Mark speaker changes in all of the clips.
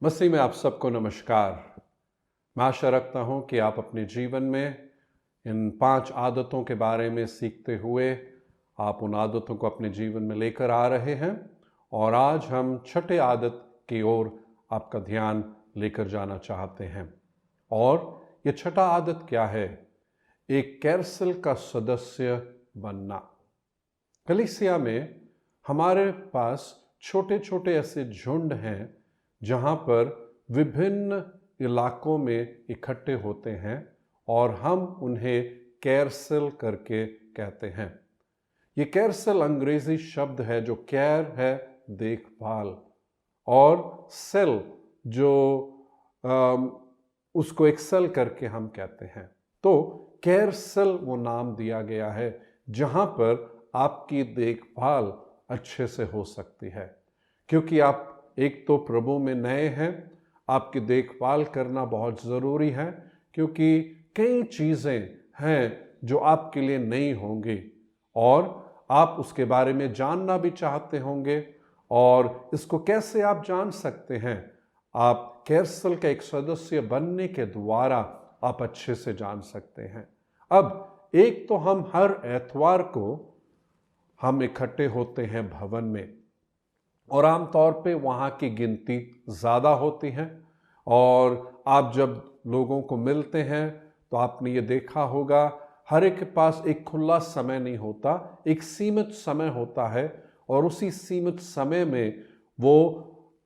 Speaker 1: मसीह में आप सबको नमस्कार। मैं आशा रखता हूं कि आप अपने जीवन में इन 5 आदतों के बारे में सीखते हुए आप उन आदतों को अपने जीवन में लेकर आ रहे हैं और आज हम छठे आदत की ओर आपका ध्यान लेकर जाना चाहते हैं। और ये छठा आदत क्या है? एक कैरसल का सदस्य बनना। कलीसिया में हमारे पास छोटे छोटे ऐसे झुंड हैं जहाँ पर विभिन्न इलाकों में इकट्ठे होते हैं और हम उन्हें कैरसल करके कहते हैं। ये कैरसल अंग्रेजी शब्द है जो केयर है देखभाल, और सेल जो उसको एक्सेल करके हम कहते हैं। तो कैरसल वो नाम दिया गया है जहाँ पर आपकी देखभाल अच्छे से हो सकती है, क्योंकि आप एक तो प्रभु में नए हैं। आपकी देखभाल करना बहुत ज़रूरी है क्योंकि कई चीज़ें हैं जो आपके लिए नई होंगी और आप उसके बारे में जानना भी चाहते होंगे। और इसको कैसे आप जान सकते हैं? आप कैरसल का एक सदस्य बनने के द्वारा आप अच्छे से जान सकते हैं। अब एक तो हम हर एतवार को हम इकट्ठे होते हैं भवन में और आमतौर पे वहाँ की गिनती ज़्यादा होती है और आप जब लोगों को मिलते हैं तो आपने ये देखा होगा हर एक के पास एक खुला समय नहीं होता, एक सीमित समय होता है और उसी सीमित समय में वो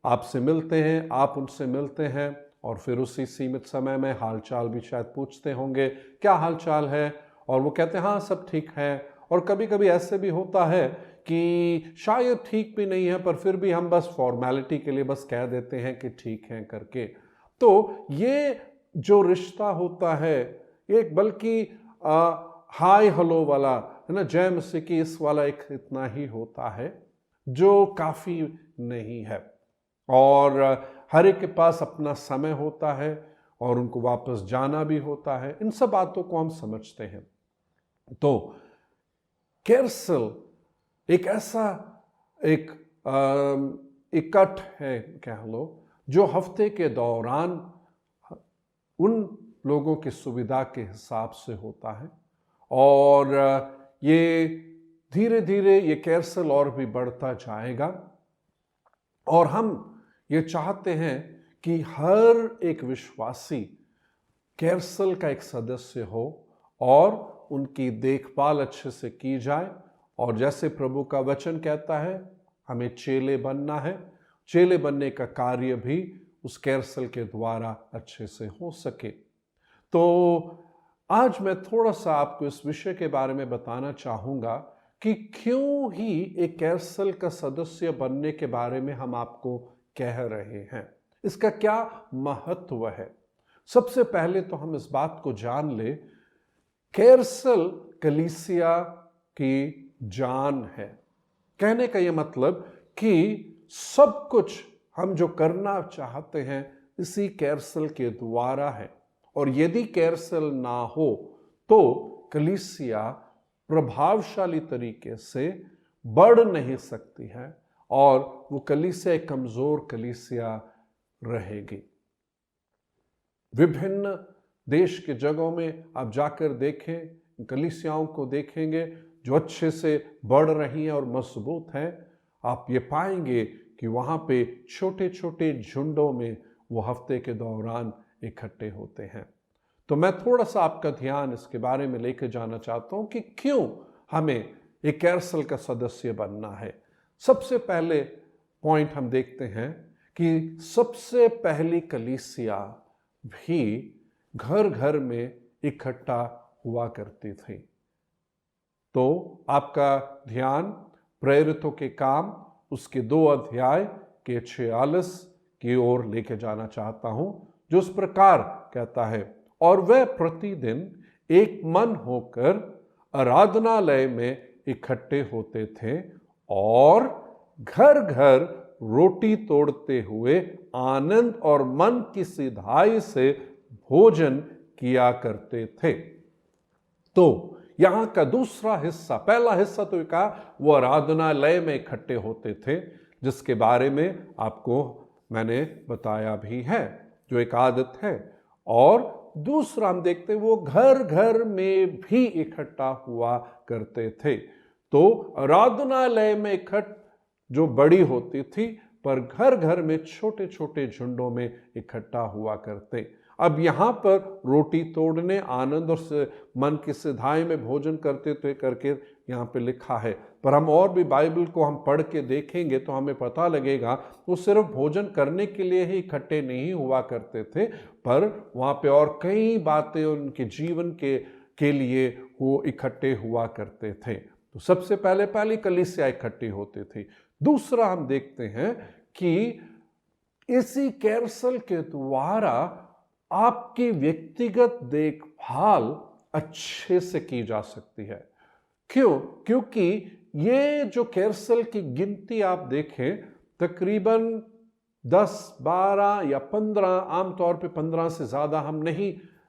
Speaker 1: आपसे मिलते हैं, आप उनसे मिलते हैं और फिर उसी सीमित समय में हालचाल भी शायद पूछते होंगे, क्या हालचाल है? और वो कहते हैं हाँ सब ठीक है। और कभी कभी ऐसे भी होता है कि शायद ठीक भी नहीं है पर फिर भी हम बस फॉर्मेलिटी के लिए बस कह देते हैं कि ठीक है करके। तो ये जो रिश्ता होता है एक बल्कि हाय हेलो वाला है ना, जय मसीह की इस वाला एक इतना ही होता है जो काफ़ी नहीं है। और हर एक के पास अपना समय होता है और उनको वापस जाना भी होता है। इन सब बातों को हम समझते हैं। तो कैरसल एक ऐसा एक इकट्ठ है कह लो जो हफ्ते के दौरान उन लोगों की सुविधा के हिसाब से होता है और ये धीरे धीरे ये कैरसल और भी बढ़ता जाएगा और हम ये चाहते हैं कि हर एक विश्वासी कैरसल का एक सदस्य हो और उनकी देखभाल अच्छे से की जाए। और जैसे प्रभु का वचन कहता है हमें चेले बनना है, चेले बनने का कार्य भी उस कैरसल के द्वारा अच्छे से हो सके। तो आज मैं थोड़ा सा आपको इस विषय के बारे में बताना चाहूँगा कि क्यों ही एक कैरसल का सदस्य बनने के बारे में हम आपको कह रहे हैं, इसका क्या महत्व है। सबसे पहले तो हम इस बात को जान ले, कैरसल कलीसिया की जान है। कहने का यह मतलब कि सब कुछ हम जो करना चाहते हैं इसी कैरसल के द्वारा है और यदि कैरसल ना हो तो कलीसिया प्रभावशाली तरीके से बढ़ नहीं सकती है और वो कलीसिया एक कमजोर कलीसिया रहेगी। विभिन्न देश के जगहों में आप जाकर देखें, कलीसियाओं को देखेंगे जो अच्छे से बढ़ रही हैं और मजबूत हैं। आप ये पाएंगे कि वहाँ पे छोटे छोटे झुंडों में वो हफ्ते के दौरान इकट्ठे होते हैं। तो मैं थोड़ा सा आपका ध्यान इसके बारे में लेकर जाना चाहता हूँ कि क्यों हमें एक कैरसल का सदस्य बनना है। सबसे पहले पॉइंट हम देखते हैं कि सबसे पहली कलीसिया भी घर घर में इकट्ठा हुआ करती थी। तो आपका ध्यान प्रेरितों के काम उसके 2 अध्याय के 46 की ओर लेके जाना चाहता हूं, जो इस प्रकार कहता है, और वह प्रतिदिन एक मन होकर आराधनालय में इकट्ठे होते थे और घर घर रोटी तोड़ते हुए आनंद और मन की सिधाई से भोजन किया करते थे। तो यहां का दूसरा हिस्सा, पहला हिस्सा तो कहा वो आराधनालय में इकट्ठे होते थे, जिसके बारे में आपको मैंने बताया भी है, जो एक आदत है। और दूसरा हम देखते हैं वो घर घर में भी इकट्ठा हुआ करते थे। तो आराधनालय में इकट्ठ जो बड़ी होती थी, पर घर घर में छोटे छोटे झुंडों में इकट्ठा हुआ करते। अब यहाँ पर रोटी तोड़ने, आनंद और मन की सिधाई में भोजन करते थे करके यहाँ पे लिखा है। पर हम और भी बाइबल को हम पढ़ के देखेंगे तो हमें पता लगेगा वो सिर्फ भोजन करने के लिए ही इकट्ठे नहीं हुआ करते थे, पर वहाँ पे और कई बातें उनके जीवन के लिए वो इकट्ठे हुआ करते थे। तो सबसे पहली कलीसिया इकट्ठी होती थी। दूसरा हम देखते हैं कि इसी कैरसल के द्वारा आपकी व्यक्तिगत देखभाल अच्छे से की जा सकती है। क्यों? क्योंकि ये जो कैरसल की गिनती आप देखें, तकरीबन 10, 12 या 15, आमतौर पे 15 से ज़्यादा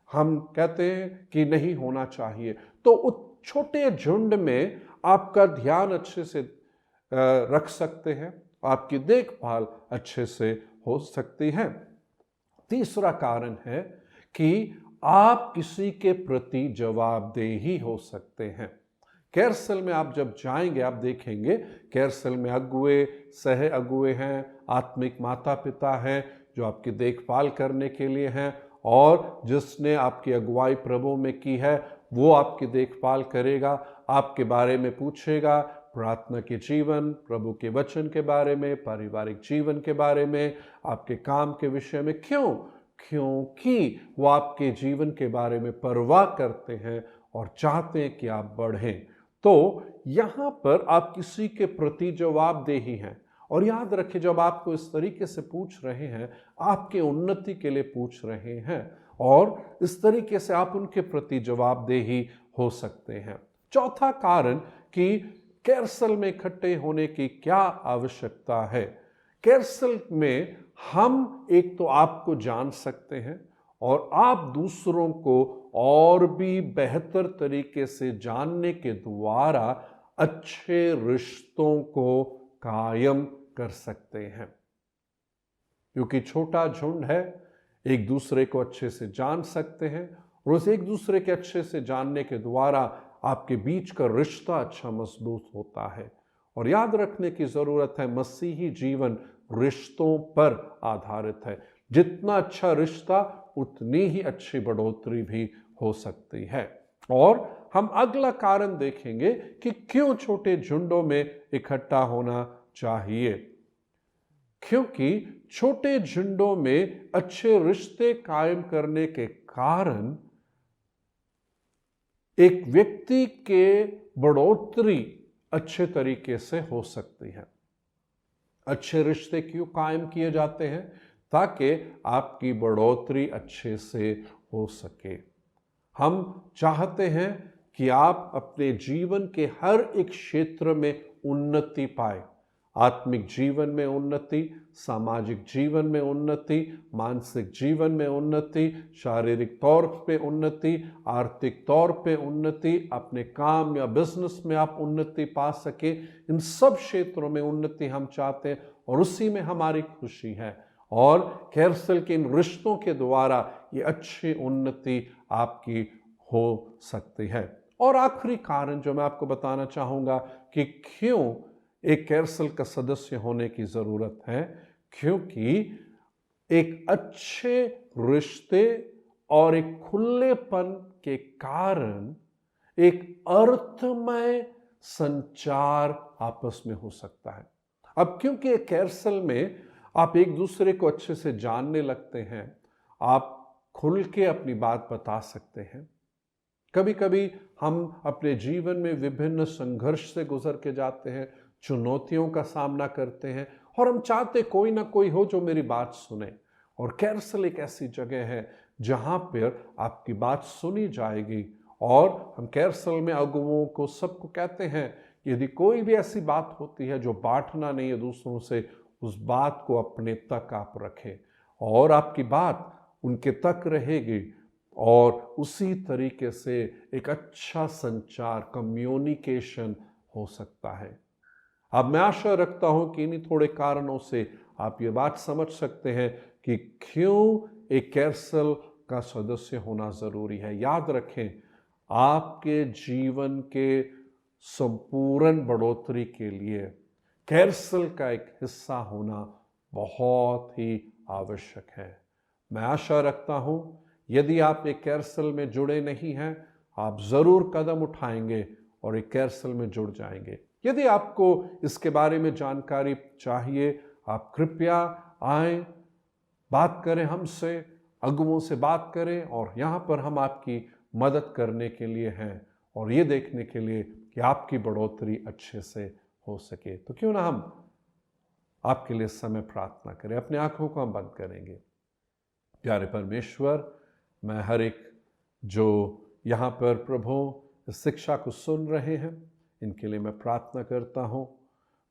Speaker 1: हम कहते हैं कि नहीं होना चाहिए। तो उस छोटे झुंड में आपका ध्यान अच्छे से रख सकते हैं, आपकी देखभाल अच्छे से हो सकती है। तीसरा कारण है कि आप किसी के प्रति जवाबदेही हो सकते हैं। कैरसल में आप जब जाएंगे, आप देखेंगे कैरसल में अगुए, सह अगुए हैं, आत्मिक माता पिता हैं जो आपकी देखभाल करने के लिए हैं, और जिसने आपकी अगुवाई प्रभु में की है वो आपकी देखभाल करेगा, आपके बारे में पूछेगा, प्रार्थना के जीवन, प्रभु के वचन के बारे में, पारिवारिक जीवन के बारे में, आपके काम के विषय में। क्यों? क्योंकि वो आपके जीवन के बारे में परवाह करते हैं और चाहते हैं कि आप बढ़ें। तो यहाँ पर आप किसी के प्रति जवाबदेही हैं। और याद रखें, जब आपको इस तरीके से पूछ रहे हैं, आपके उन्नति के लिए पूछ रहे हैं, और इस तरीके से आप उनके प्रति जवाबदेही हो सकते हैं। चौथा कारण कि कैरसल में इकट्ठे होने की क्या आवश्यकता है। कैरसल में हम एक तो आपको जान सकते हैं, और आप दूसरों को और भी बेहतर तरीके से जानने के द्वारा अच्छे रिश्तों को कायम कर सकते हैं। क्योंकि छोटा झुंड है, एक दूसरे को अच्छे से जान सकते हैं, और उस एक दूसरे के अच्छे से जानने के द्वारा आपके बीच का रिश्ता अच्छा मजबूत होता है। और याद रखने की जरूरत है, मसीही जीवन रिश्तों पर आधारित है। जितना अच्छा रिश्ता, उतनी ही अच्छी बढ़ोतरी भी हो सकती है। और हम अगला कारण देखेंगे कि क्यों छोटे झुंडों में इकट्ठा होना चाहिए। क्योंकि छोटे झुंडों में अच्छे रिश्ते कायम करने के कारण एक व्यक्ति के बढ़ोतरी अच्छे तरीके से हो सकती है। अच्छे रिश्ते क्यों कायम किए जाते हैं? ताकि आपकी बढ़ोतरी अच्छे से हो सके। हम चाहते हैं कि आप अपने जीवन के हर एक क्षेत्र में उन्नति पाए। आत्मिक जीवन में उन्नति, सामाजिक जीवन में उन्नति, मानसिक जीवन में उन्नति, शारीरिक तौर पे उन्नति, आर्थिक तौर पे उन्नति, अपने काम या बिजनेस में आप उन्नति पा सके। इन सब क्षेत्रों में उन्नति हम चाहते हैं, और उसी में हमारी खुशी है। और कैरसल के इन रिश्तों के द्वारा ये अच्छी उन्नति आपकी हो सकती है। और आखिरी कारण जो मैं आपको बताना चाहूँगा कि क्यों एक कैरसल का सदस्य होने की ज़रूरत है, क्योंकि एक अच्छे रिश्ते और एक खुलेपन के कारण एक अर्थमय संचार आपस में हो सकता है। अब क्योंकि एक कैरसल में आप एक दूसरे को अच्छे से जानने लगते हैं, आप खुल के अपनी बात बता सकते हैं। कभी कभी हम अपने जीवन में विभिन्न संघर्ष से गुजर के जाते हैं, चुनौतियों का सामना करते हैं, और हम चाहते कोई ना कोई हो जो मेरी बात सुने। और कैरसल एक ऐसी जगह है जहां पर आपकी बात सुनी जाएगी। और हम कैरसल में अगुवों को सबको कहते हैं, यदि कोई भी ऐसी बात होती है जो बांटना नहीं है दूसरों से, उस बात को अपने तक आप रखें, और आपकी बात उनके तक रहेगी। और उसी तरीके से एक अच्छा संचार, कम्युनिकेशन हो सकता है। अब मैं आशा रखता हूं कि इन्हीं थोड़े कारणों से आप ये बात समझ सकते हैं कि क्यों एक कैरसल का सदस्य होना ज़रूरी है। याद रखें, आपके जीवन के संपूर्ण बढ़ोतरी के लिए कैरसल का एक हिस्सा होना बहुत ही आवश्यक है। मैं आशा रखता हूं यदि आप एक कैरसल में जुड़े नहीं हैं, आप ज़रूर कदम उठाएंगे और एक कैरसल में जुड़ जाएंगे। यदि आपको इसके बारे में जानकारी चाहिए, आप कृपया आएं, बात करें हमसे, अगुओं से बात करें, और यहाँ पर हम आपकी मदद करने के लिए हैं और ये देखने के लिए कि आपकी बढ़ोतरी अच्छे से हो सके। तो क्यों ना हम आपके लिए समय प्रार्थना करें। अपने आंखों को हम बंद करेंगे। प्यारे परमेश्वर, मैं हर एक जो यहाँ पर प्रभु इस शिक्षा को सुन रहे हैं, इनके लिए मैं प्रार्थना करता हूँ।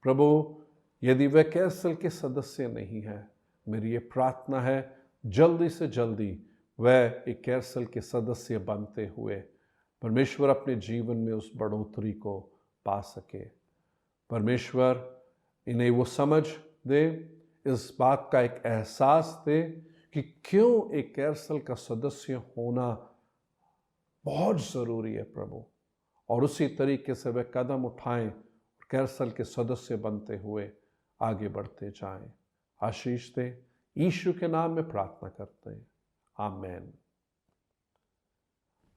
Speaker 1: प्रभु, यदि वे कैसल के सदस्य नहीं हैं, मेरी ये प्रार्थना है जल्दी से जल्दी वह एक कैसल के सदस्य बनते हुए परमेश्वर अपने जीवन में उस बढ़ोतरी को पा सके। परमेश्वर, इन्हें वो समझ दे, इस बात का एक एहसास दे कि क्यों एक कैरसल का सदस्य होना बहुत ज़रूरी है प्रभु, और उसी तरीके से वे कदम उठाएं और कैरसल के सदस्य बनते हुए आगे बढ़ते जाएं। आशीष दें, यीशु के नाम में प्रार्थना करते हैं, आमीन।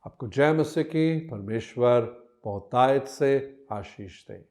Speaker 1: आपको जय मसीह की। परमेश्वर बहुतायत से आशीष दे।